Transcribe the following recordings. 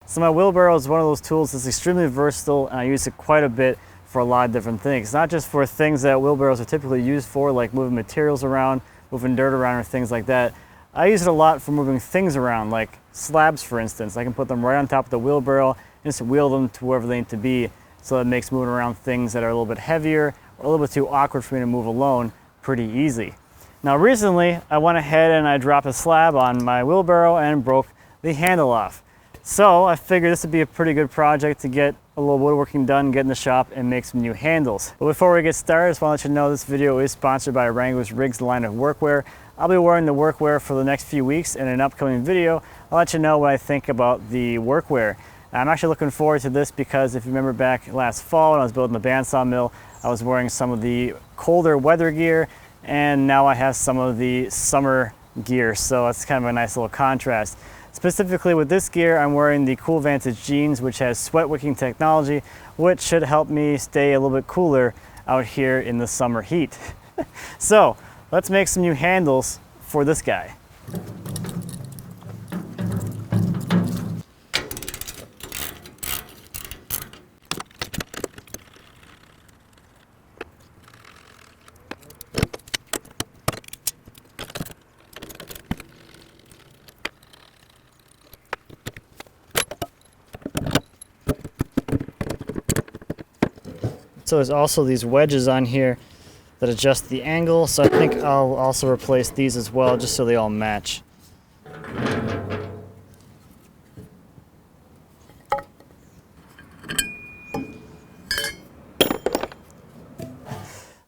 So my wheelbarrow is one of those tools that's extremely versatile, and I use it quite a bit for a lot of different things. Not just for things that wheelbarrows are typically used for, like moving materials around, moving dirt around, or things like that. I use it a lot for moving things around, like slabs, for instance. I can put them right on top of the wheelbarrow and just wheel them to wherever they need to be, so it makes moving around things that are a little bit heavier or a little bit too awkward for me to move alone pretty easy. Now recently, I went ahead and I dropped a slab on my wheelbarrow and broke the handle off. So I figured this would be a pretty good project to get a little woodworking done, get in the shop, and make some new handles. But before we get started, I just want to let you know this video is sponsored by Wrangler's Rigs line of workwear. I'll be wearing the workwear for the next few weeks, and in an upcoming video, I'll let you know what I think about the workwear. I'm actually looking forward to this because if you remember back last fall when I was building the bandsaw mill, I was wearing some of the colder weather gear, and now I have some of the summer gear, so that's kind of a nice little contrast. Specifically with this gear, I'm wearing the Cool Vantage jeans, which has sweat wicking technology, which should help me stay a little bit cooler out here in the summer heat. So let's make some new handles for this guy. So there's also these wedges on here that adjust the angle, so I think I'll also replace these as well, just so they all match.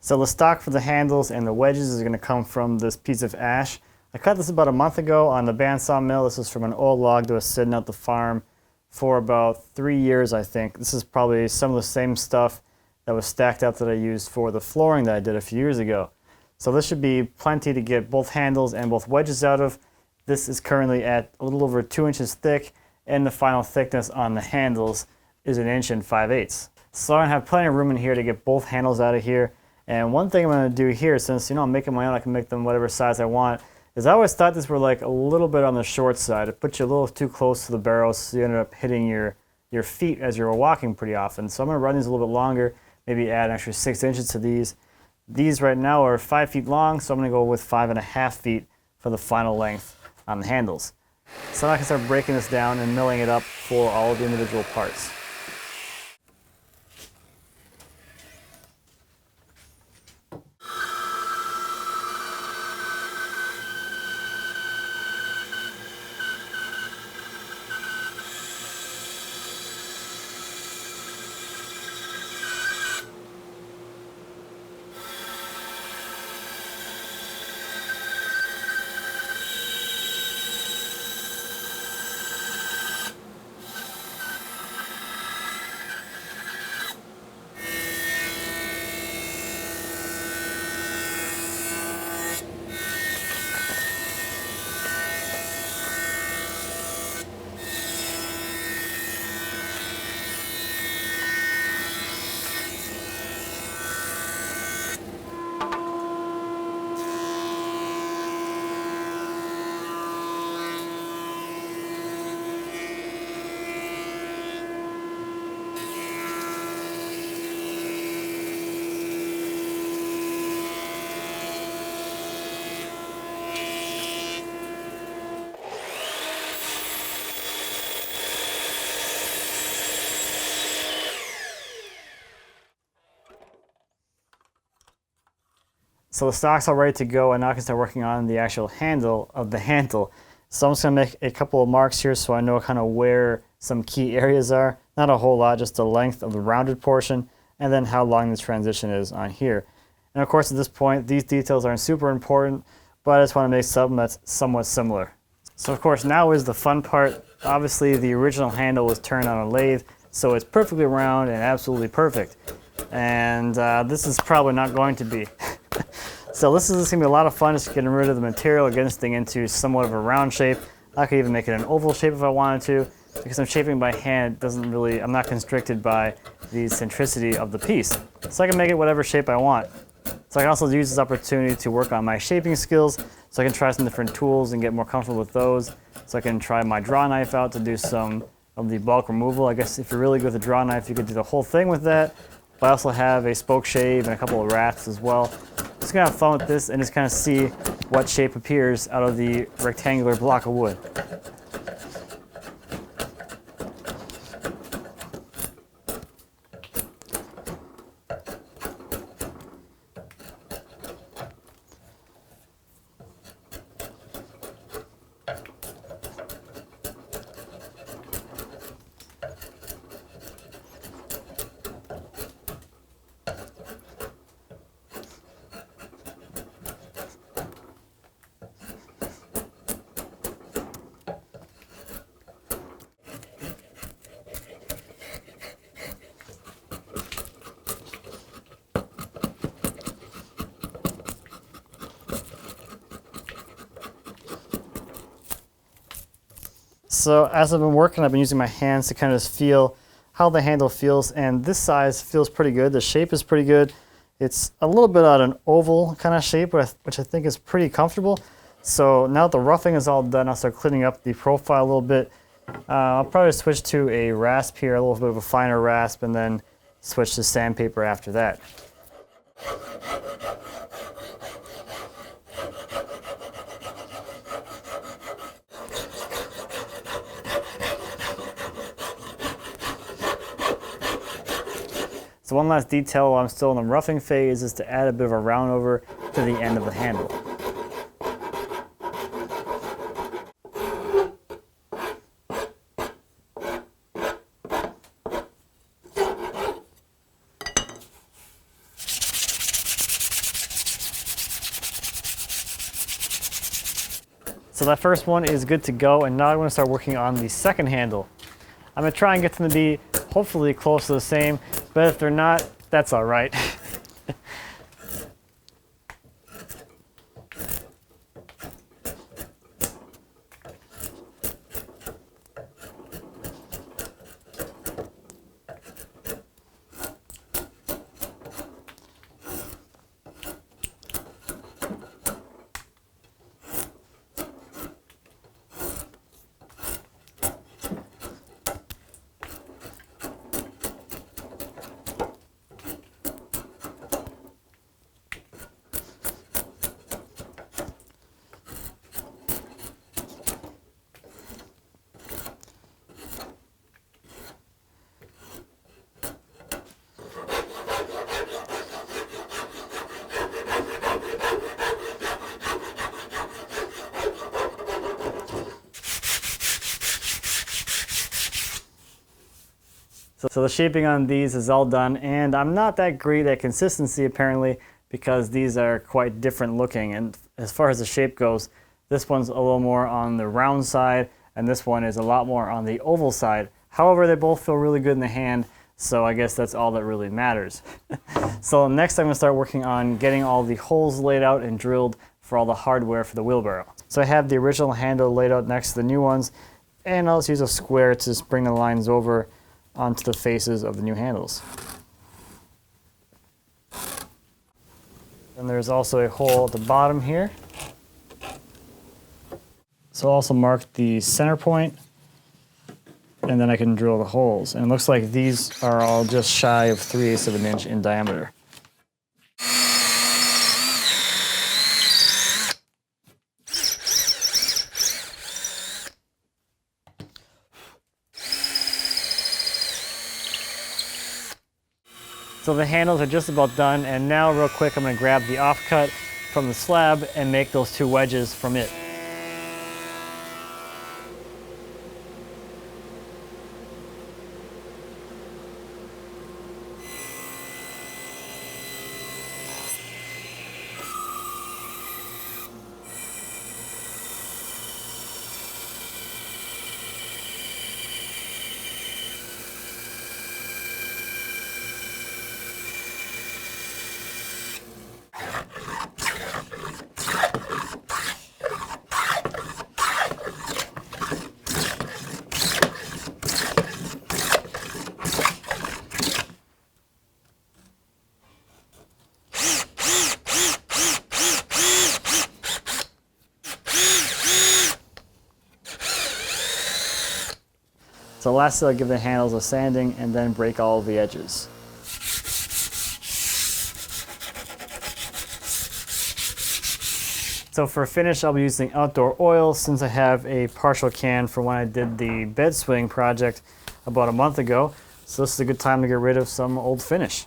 So the stock for the handles and the wedges is going to come from this piece of ash. I cut this about a month ago on the bandsaw mill. This is from an old log that was sitting at the farm for about 3 years, I think. This is probably some of the same stuff that was stacked up that I used for the flooring that I did a few years ago. So this should be plenty to get both handles and both wedges out of. This is currently at a little over 2 inches thick, and the final thickness on the handles is 1 5/8 inches. So I'm gonna have plenty of room in here to get both handles out of here. And one thing I'm gonna do here, since I'm making my own, I can make them whatever size I want, is I always thought these were like a little bit on the short side. It puts you a little too close to the barrel, so you ended up hitting your feet as you're walking pretty often. So I'm gonna run these a little bit longer, maybe add an extra 6 inches to these. These right now are 5 feet long, so I'm gonna go with 5.5 feet for the final length on the handles. So now I can start breaking this down and milling it up for all of the individual parts. So the stock's all ready to go, and now I can start working on the actual handle of the handle. So I'm just gonna make a couple of marks here so I know kind of where some key areas are. Not a whole lot, just the length of the rounded portion, and then how long the transition is on here. And of course at this point, these details aren't super important, but I just want to make something that's somewhat similar. So of course now is the fun part. Obviously the original handle was turned on a lathe, so it's perfectly round and absolutely perfect. And this is probably not going to be. So this is going to be a lot of fun, just getting rid of the material, getting this thing into somewhat of a round shape. I could even make it an oval shape if I wanted to. Because I'm shaping by hand, it doesn't really, I'm not constricted by the centricity of the piece. So I can make it whatever shape I want. So I can also use this opportunity to work on my shaping skills, so I can try some different tools and get more comfortable with those. So I can try my draw knife out to do some of the bulk removal. I guess if you're really good with a draw knife, you could do the whole thing with that. But I also have a spoke shave and a couple of rafts as well. Just gonna have fun with this and just kind of see what shape appears out of the rectangular block of wood. So as I've been working, I've been using my hands to kind of just feel how the handle feels, and this size feels pretty good. The shape is pretty good. It's a little bit out of an oval kind of shape, which I think is pretty comfortable. So now that the roughing is all done, I'll start cleaning up the profile a little bit. I'll probably switch to a rasp here, a little bit of a finer rasp, and then switch to sandpaper after that. So one last detail while I'm still in the roughing phase is to add a bit of a round over to the end of the handle. So that first one is good to go, and now I want to start working on the second handle. I'm going to try and get them to be hopefully close to the same, but if they're not, that's all right. So the shaping on these is all done, and I'm not that great at consistency apparently, because these are quite different looking. And as far as the shape goes, this one's a little more on the round side, and this one is a lot more on the oval side. However, they both feel really good in the hand, so I guess that's all that really matters. So next I'm going to start working on getting all the holes laid out and drilled for all the hardware for the wheelbarrow. So I have the original handle laid out next to the new ones, and I'll just use a square to just bring the lines over onto the faces of the new handles. And there's also a hole at the bottom here. So I'll also mark the center point, and then I can drill the holes. And it looks like these are all just shy of 3/8 of an inch in diameter. So the handles are just about done, and now real quick I'm going to grab the offcut from the slab and make those two wedges from it. So lastly, I'll give the handles a sanding and then break all of the edges. So for finish, I'll be using outdoor oil since I have a partial can for when I did the bed swing project about a month ago. So this is a good time to get rid of some old finish.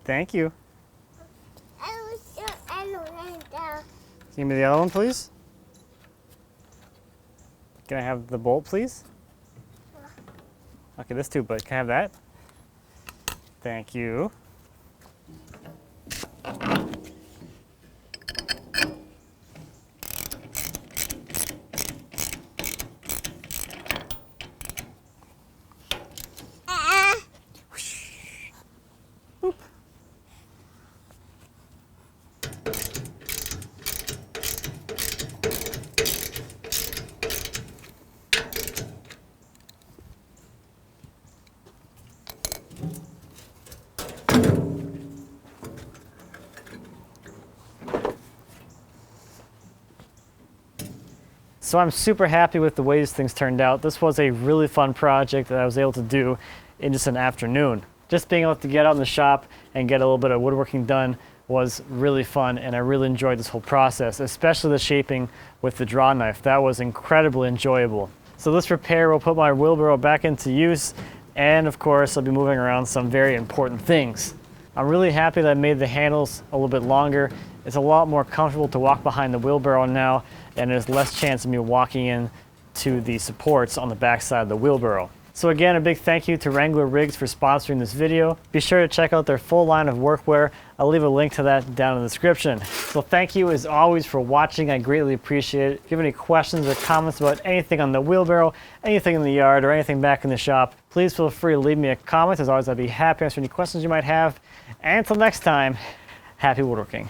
Thank you. Give me the other one, please. Can I have the bolt, please? Okay, this too, but can I have that? Thank you. So I'm super happy with the way these things turned out. This was a really fun project that I was able to do in just an afternoon. Just being able to get out in the shop and get a little bit of woodworking done was really fun, and I really enjoyed this whole process, especially the shaping with the draw knife. That was incredibly enjoyable. So this repair will put my wheelbarrow back into use, and of course I'll be moving around some very important things. I'm really happy that I made the handles a little bit longer. It's a lot more comfortable to walk behind the wheelbarrow now, and there's less chance of me walking in to the supports on the back side of the wheelbarrow. So again, a big thank you to Wrangler Rigs for sponsoring this video. Be sure to check out their full line of workwear. I'll leave a link to that down in the description. So thank you as always for watching. I greatly appreciate it. If you have any questions or comments about anything on the wheelbarrow, anything in the yard, or anything back in the shop, please feel free to leave me a comment. As always, I'd be happy to answer any questions you might have. And until next time, happy woodworking.